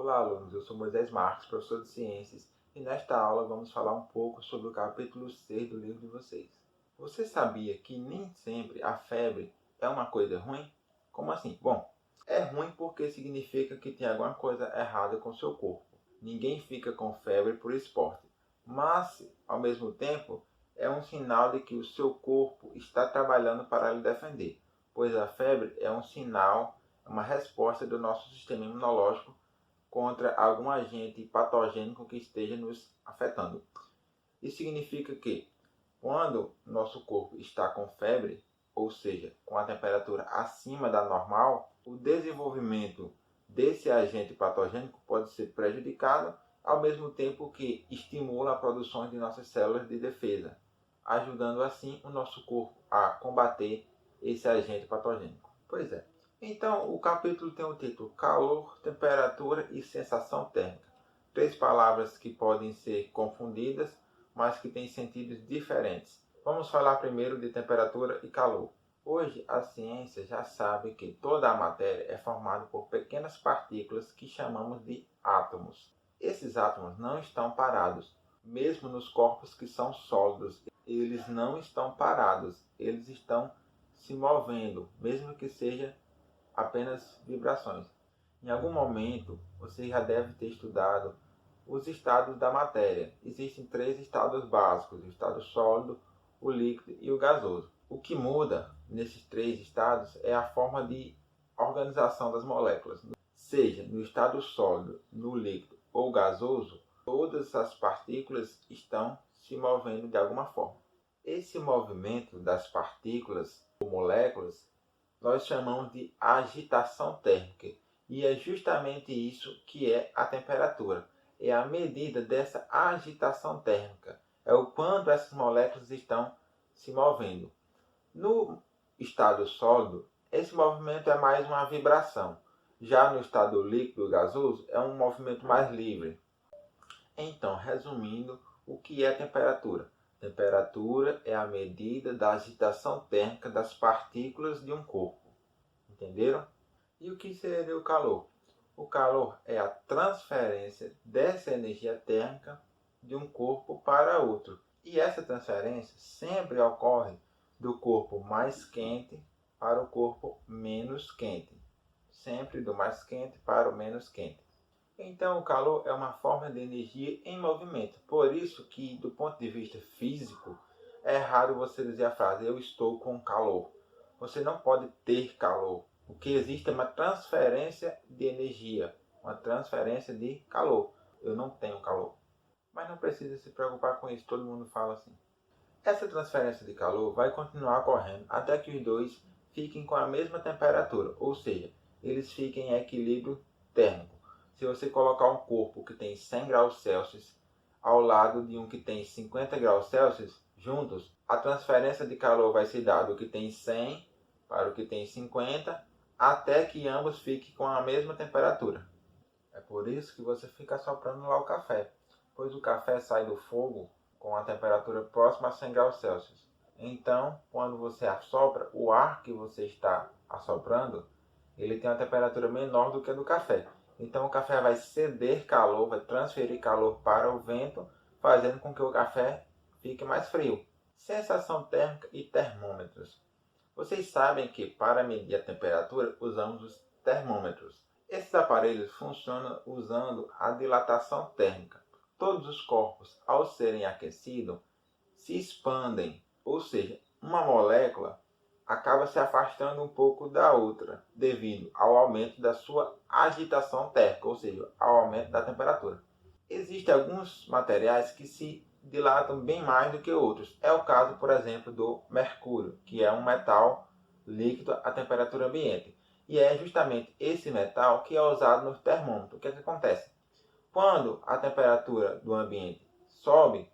Olá, alunos. Eu sou Moisés Marques, professor de Ciências, e nesta aula vamos falar um pouco sobre o capítulo 6 do livro de vocês. Você sabia que nem sempre a febre é uma coisa ruim? Como assim? Bom, é ruim porque significa que tem alguma coisa errada com o seu corpo. Ninguém fica com febre por esporte, mas, ao mesmo tempo, é um sinal de que o seu corpo está trabalhando para lhe defender, pois a febre é um sinal, uma resposta do nosso sistema imunológico contra algum agente patogênico que esteja nos afetando. Isso significa que, quando nosso corpo está com febre, ou seja, com a temperatura acima da normal, o desenvolvimento desse agente patogênico pode ser prejudicado, ao mesmo tempo que estimula a produção de nossas células de defesa, ajudando assim o nosso corpo a combater esse agente patogênico. Pois é. Então, o capítulo tem o título Calor, Temperatura e Sensação Térmica. 3 palavras que podem ser confundidas, mas que têm sentidos diferentes. Vamos falar primeiro de temperatura e calor. Hoje, a ciência já sabe que toda a matéria é formada por pequenas partículas que chamamos de átomos. Esses átomos não estão parados, mesmo nos corpos que são sólidos. Eles não estão parados, eles estão se movendo, mesmo que seja apenas vibrações. Em algum momento, você já deve ter estudado os estados da matéria. Existem 3 estados básicos: o estado sólido, o líquido e o gasoso. O que muda nesses 3 estados é a forma de organização das moléculas. Seja no estado sólido, no líquido ou gasoso, todas as partículas estão se movendo de alguma forma. Esse movimento das partículas ou moléculas nós chamamos de agitação térmica. E é justamente isso que é a temperatura. É a medida dessa agitação térmica. É o quanto essas moléculas estão se movendo. No estado sólido, esse movimento é mais uma vibração. Já no estado líquido gasoso, é um movimento mais livre. Então, resumindo, o que é temperatura? Temperatura é a medida da agitação térmica das partículas de um corpo. Entenderam? E o que seria o calor? O calor é a transferência dessa energia térmica de um corpo para outro. E essa transferência sempre ocorre do corpo mais quente para o corpo menos quente. Sempre do mais quente para o menos quente. Então, o calor é uma forma de energia em movimento. Por isso que, do ponto de vista físico, é raro você dizer a frase "eu estou com calor". Você não pode ter calor. O que existe é uma transferência de energia, uma transferência de calor. Eu não tenho calor. Mas não precisa se preocupar com isso, todo mundo fala assim. Essa transferência de calor vai continuar ocorrendo até que os dois fiquem com a mesma temperatura, ou seja, eles fiquem em equilíbrio térmico. Se você colocar um corpo que tem 100 graus Celsius ao lado de um que tem 50 graus Celsius, juntos, a transferência de calor vai se dar do que tem 100 para o que tem 50, até que ambos fiquem com a mesma temperatura. É por isso que você fica assoprando lá o café, pois o café sai do fogo com a temperatura próxima a 100 graus Celsius. Então, quando você assopra, o ar que você está assoprando, ele tem uma temperatura menor do que a do café. Então o café vai ceder calor, vai transferir calor para o vento, fazendo com que o café fique mais frio. Sensação térmica e termômetros. Vocês sabem que para medir a temperatura usamos os termômetros. Esses aparelhos funcionam usando a dilatação térmica. Todos os corpos, ao serem aquecidos, se expandem, ou seja, uma molécula acaba se afastando um pouco da outra, devido ao aumento da sua agitação térmica, ou seja, ao aumento da temperatura. Existem alguns materiais que se dilatam bem mais do que outros. É o caso, por exemplo, do mercúrio, que é um metal líquido à temperatura ambiente. E é justamente esse metal que é usado no termômetro. O que acontece? Quando a temperatura do ambiente sobe,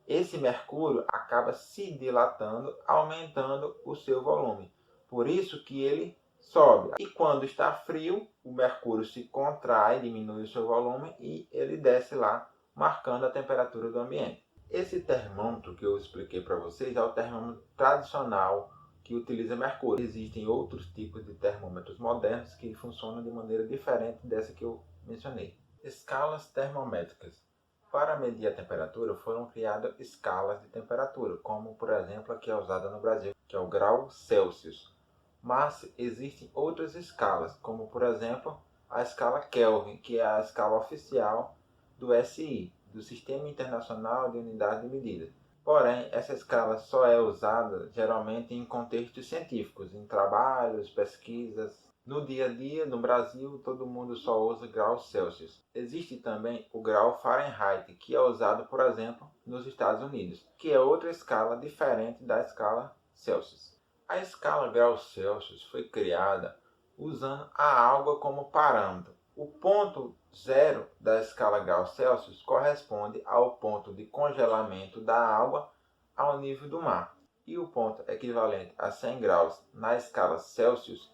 esse mercúrio acaba se dilatando, aumentando o seu volume. Por isso que ele sobe. E quando está frio, o mercúrio se contrai, diminui o seu volume e ele desce lá, marcando a temperatura do ambiente. Esse termômetro que eu expliquei para vocês é o termômetro tradicional que utiliza mercúrio. Existem outros tipos de termômetros modernos que funcionam de maneira diferente dessa que eu mencionei. Escalas termométricas. Para medir a temperatura, foram criadas escalas de temperatura, como por exemplo a que é usada no Brasil, que é o grau Celsius. Mas existem outras escalas, como por exemplo a escala Kelvin, que é a escala oficial do SI, do Sistema Internacional de Unidades de Medida. Porém, essa escala só é usada geralmente em contextos científicos, em trabalhos, pesquisas. No dia a dia, no Brasil, todo mundo só usa graus Celsius. Existe também o grau Fahrenheit, que é usado, por exemplo, nos Estados Unidos, que é outra escala diferente da escala Celsius. A escala graus Celsius foi criada usando a água como parâmetro. O ponto zero da escala graus Celsius corresponde ao ponto de congelamento da água ao nível do mar, e o ponto equivalente a 100 graus na escala Celsius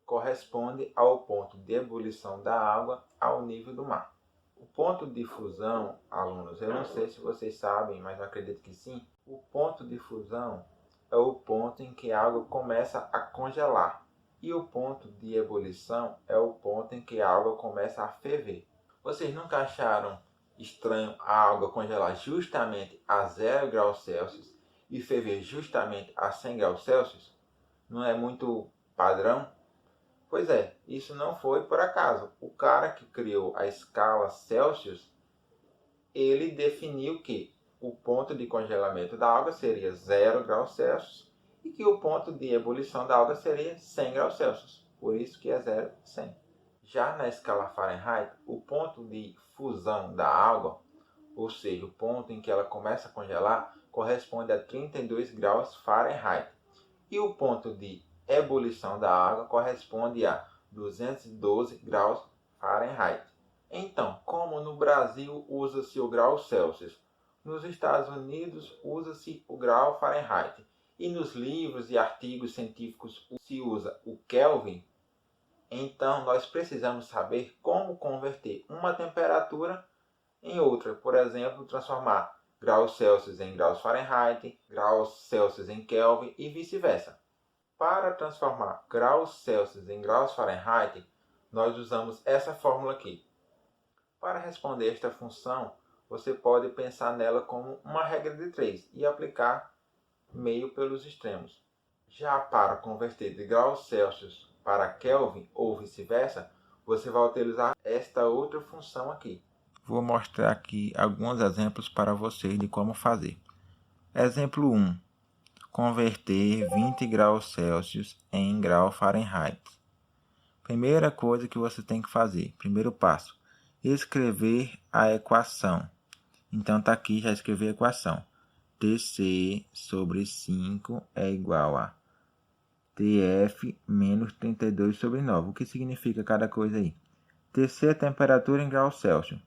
corresponde ao ponto de ebulição da água ao nível do mar. O ponto de fusão, alunos, eu não sei se vocês sabem, mas eu acredito que sim. O ponto de fusão é o ponto em que a água começa a congelar. E o ponto de ebulição é o ponto em que a água começa a ferver. Vocês nunca acharam estranho a água congelar justamente a 0 graus Celsius e ferver justamente a 100 graus Celsius? Não é muito padrão? Pois é, isso não foi por acaso. O cara que criou a escala Celsius, ele definiu que o ponto de congelamento da água seria 0 graus Celsius e que o ponto de ebulição da água seria 100 graus Celsius. Por isso que é 0 e 100. Já na escala Fahrenheit, o ponto de fusão da água, ou seja, o ponto em que ela começa a congelar, corresponde a 32 graus Fahrenheit. E o ponto de ebulição da água corresponde a 212 graus Fahrenheit. Então, como no Brasil usa-se o grau Celsius, nos Estados Unidos usa-se o grau Fahrenheit, e nos livros e artigos científicos se usa o Kelvin, então nós precisamos saber como converter uma temperatura em outra. Por exemplo, transformar graus Celsius em graus Fahrenheit, graus Celsius em Kelvin e vice-versa. Para transformar graus Celsius em graus Fahrenheit, nós usamos essa fórmula aqui. Para responder esta função, você pode pensar nela como uma regra de 3 e aplicar meio pelos extremos. Já para converter de graus Celsius para Kelvin ou vice-versa, você vai utilizar esta outra função aqui. Vou mostrar aqui alguns exemplos para vocês de como fazer. Exemplo 1. Converter 20 graus Celsius em grau Fahrenheit. Primeira coisa que você tem que fazer, primeiro passo, escrever a equação. Então está aqui, já escrevi a equação. Tc sobre 5 é igual a Tf menos 32 sobre 9. O que significa cada coisa aí? Tc é temperatura em graus Celsius.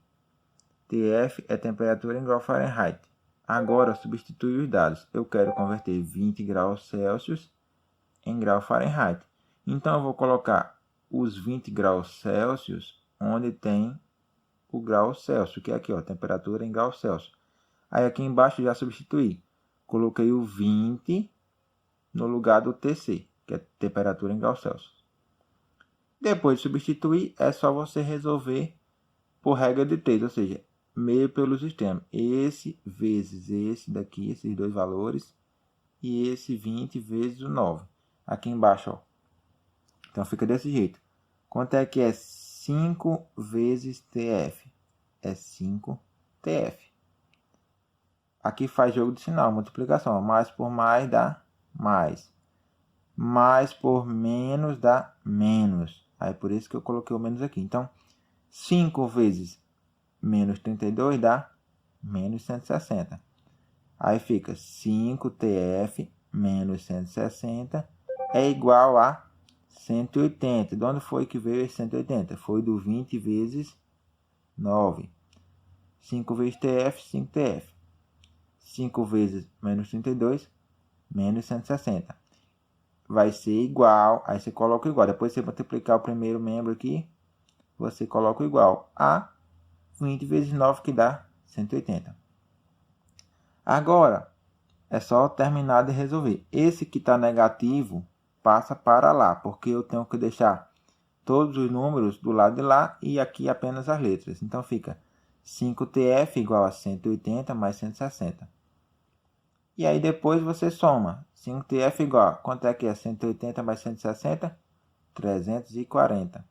Tf é temperatura em grau Fahrenheit. Agora, substitui os dados. Eu quero converter 20 graus Celsius em grau Fahrenheit. Então, eu vou colocar os 20 graus Celsius onde tem o grau Celsius, que é aqui, ó, temperatura em graus Celsius. Aí, aqui embaixo, já substituí. Coloquei o 20 no lugar do Tc, que é temperatura em graus Celsius. Depois de substituir, é só você resolver por regra de 3, ou seja, meio pelos extremos. Esse vezes esse daqui, esses dois valores, e esse 20 vezes o 9. Aqui embaixo, ó. Então fica desse jeito. Quanto é que é 5 vezes TF? É 5 TF. Aqui faz jogo de sinal, multiplicação. Ó. Mais por mais dá mais. Mais por menos dá menos. Aí por isso que eu coloquei o menos aqui. Então, 5 vezes menos 32 dá menos 160. Aí fica 5TF menos 160 é igual a 180. De onde foi que veio esse 180? Foi do 20 vezes 9. 5 vezes TF, 5TF. 5 vezes menos 32, menos 160. Vai ser igual, aí você coloca igual. Depois você multiplicar o primeiro membro aqui, você coloca igual a 20 vezes 9, que dá 180. Agora, é só terminar de resolver. Esse que está negativo passa para lá, porque eu tenho que deixar todos os números do lado de lá e aqui apenas as letras. Então fica 5TF igual a 180 mais 160. E aí depois você soma. 5TF igual a, quanto é que é 180 mais 160? 340.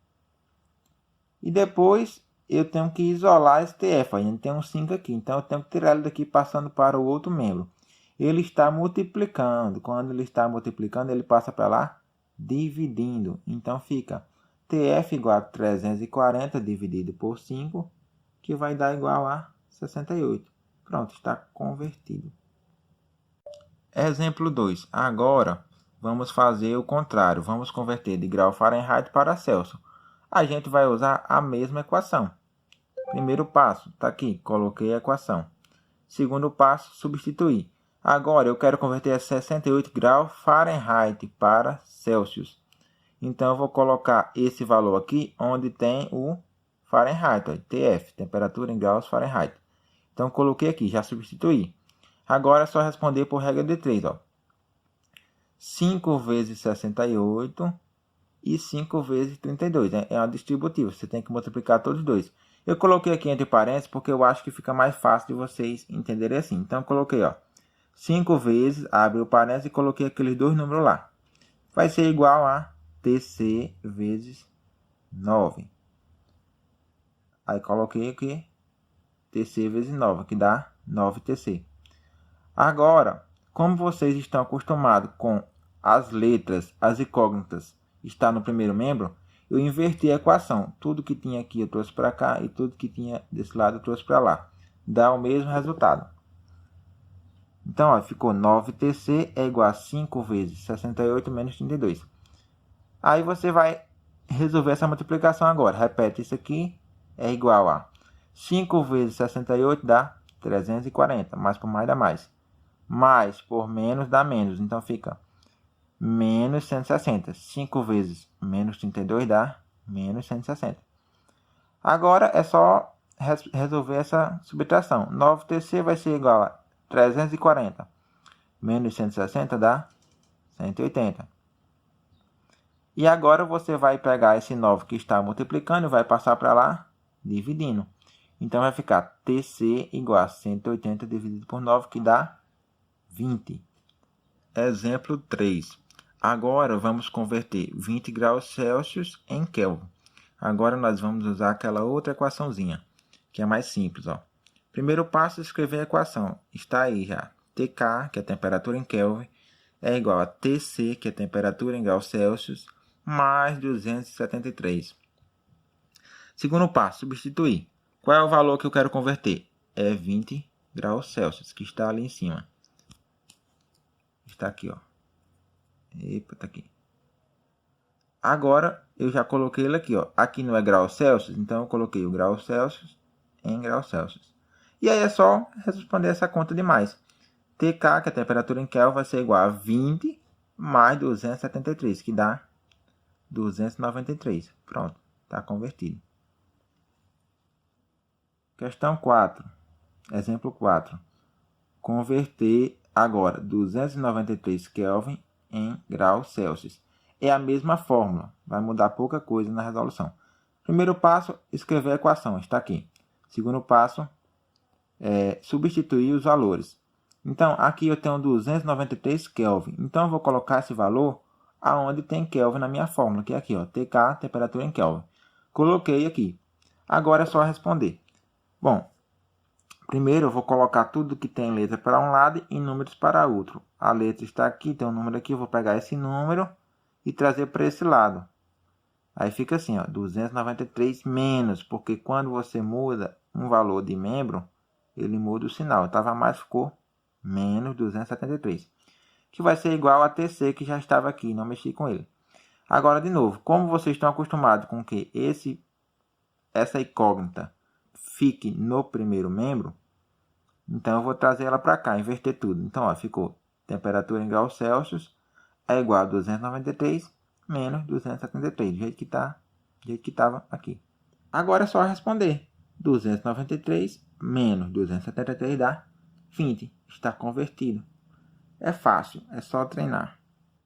E depois eu tenho que isolar esse TF. Ainda tem um 5 aqui. Então eu tenho que tirar ele daqui passando para o outro membro. Ele está multiplicando. Quando ele está multiplicando, ele passa para lá dividindo. Então fica TF igual a 340 dividido por 5, que vai dar igual a 68. Pronto, está convertido. Exemplo 2. Agora, vamos fazer o contrário. Vamos converter de grau Fahrenheit para Celsius. A gente vai usar a mesma equação. Primeiro passo, está aqui, coloquei a equação. Segundo passo, substituir. Agora, eu quero converter a 68 graus Fahrenheit para Celsius. Então, eu vou colocar esse valor aqui, onde tem o Fahrenheit, ó, TF, temperatura em graus Fahrenheit. Então, coloquei aqui, já substituí. Agora é só responder por regra de 3. Ó. 5 vezes 68 e 5 vezes 32. Né? É uma distributiva, você tem que multiplicar todos os dois. Eu coloquei aqui entre parênteses porque eu acho que fica mais fácil de vocês entenderem assim. Então, eu coloquei, ó, 5 vezes, abre o parênteses e coloquei aqueles dois números lá. Vai ser igual a TC vezes 9. Aí coloquei aqui TC vezes 9, que dá 9TC. Agora, como vocês estão acostumados com as letras, as incógnitas, estar no primeiro membro, eu inverti a equação. Tudo que tinha aqui eu trouxe para cá e tudo que tinha desse lado eu trouxe para lá. Dá o mesmo resultado. Então, ó, ficou 9TC é igual a 5 vezes 68 menos 32. Aí você vai resolver essa multiplicação agora. Repete isso aqui, é igual a 5 vezes 68 dá 340. Mais por mais dá mais. Mais por menos dá menos. Então fica menos 160. 5 vezes menos 32 dá menos 160. Agora é só resolver essa subtração. 9TC vai ser igual a 340. Menos 160 dá 180. E agora você vai pegar esse 9 que está multiplicando e vai passar para lá dividindo. Então vai ficar TC igual a 180 dividido por 9, que dá 20. Exemplo 3. Agora vamos converter 20 graus Celsius em Kelvin. Agora nós vamos usar aquela outra equaçãozinha, que é mais simples. Ó. Primeiro passo, escrever a equação. Está aí já. TK, que é a temperatura em Kelvin, é igual a TC, que é a temperatura em graus Celsius, mais 273. Segundo passo, substituir. Qual é o valor que eu quero converter? É 20 graus Celsius, que está ali em cima. Está aqui, ó. Epa, tá aqui. Agora, eu já coloquei ele aqui, ó. Aqui não é graus Celsius, então eu coloquei o grau Celsius em graus Celsius. E aí é só responder essa conta de mais. TK, que é a temperatura em Kelvin, vai ser igual a 20 mais 273, que dá 293. Pronto, está convertido. Questão 4. Exemplo 4. Converter agora 293 Kelvin em graus Celsius. É a mesma fórmula, vai mudar pouca coisa na resolução. Primeiro passo, escrever a equação, está aqui. Segundo passo, substituir os valores. Então, aqui eu tenho 293 Kelvin. Então, eu vou colocar esse valor aonde tem Kelvin na minha fórmula, que é aqui, ó, TK, temperatura em Kelvin. Coloquei aqui. Agora é só responder. Bom, primeiro eu vou colocar tudo que tem letra para um lado e números para outro. A letra está aqui, tem um número aqui, eu vou pegar esse número e trazer para esse lado. Aí fica assim, ó, 293 menos, porque quando você muda um valor de membro, ele muda o sinal. Estava mais, ficou menos 273. Que vai ser igual a TC, que já estava aqui, não mexi com ele. Agora, de novo, como vocês estão acostumados com que essa incógnita fique no primeiro membro, então eu vou trazer ela para cá, inverter tudo. Então, ó, ficou temperatura em graus Celsius é igual a 293 menos 273, do jeito que estava aqui. Agora é só responder. 293 menos 273 dá 20. Está convertido. É fácil, é só treinar.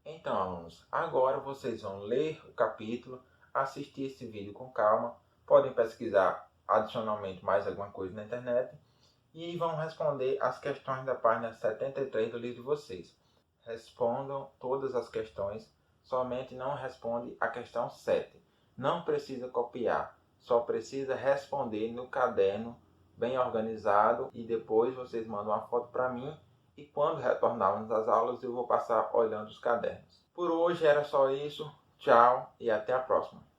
Então, alunos, agora vocês vão ler o capítulo, assistir esse vídeo com calma, podem pesquisar adicionalmente mais alguma coisa na internet e vão responder as questões da página 73 do livro de vocês. Respondam todas as questões, somente não responde a questão 7. Não precisa copiar, só precisa responder no caderno bem organizado e depois vocês mandam uma foto para mim e quando retornarmos às aulas eu vou passar olhando os cadernos. Por hoje era só isso, tchau e até a próxima.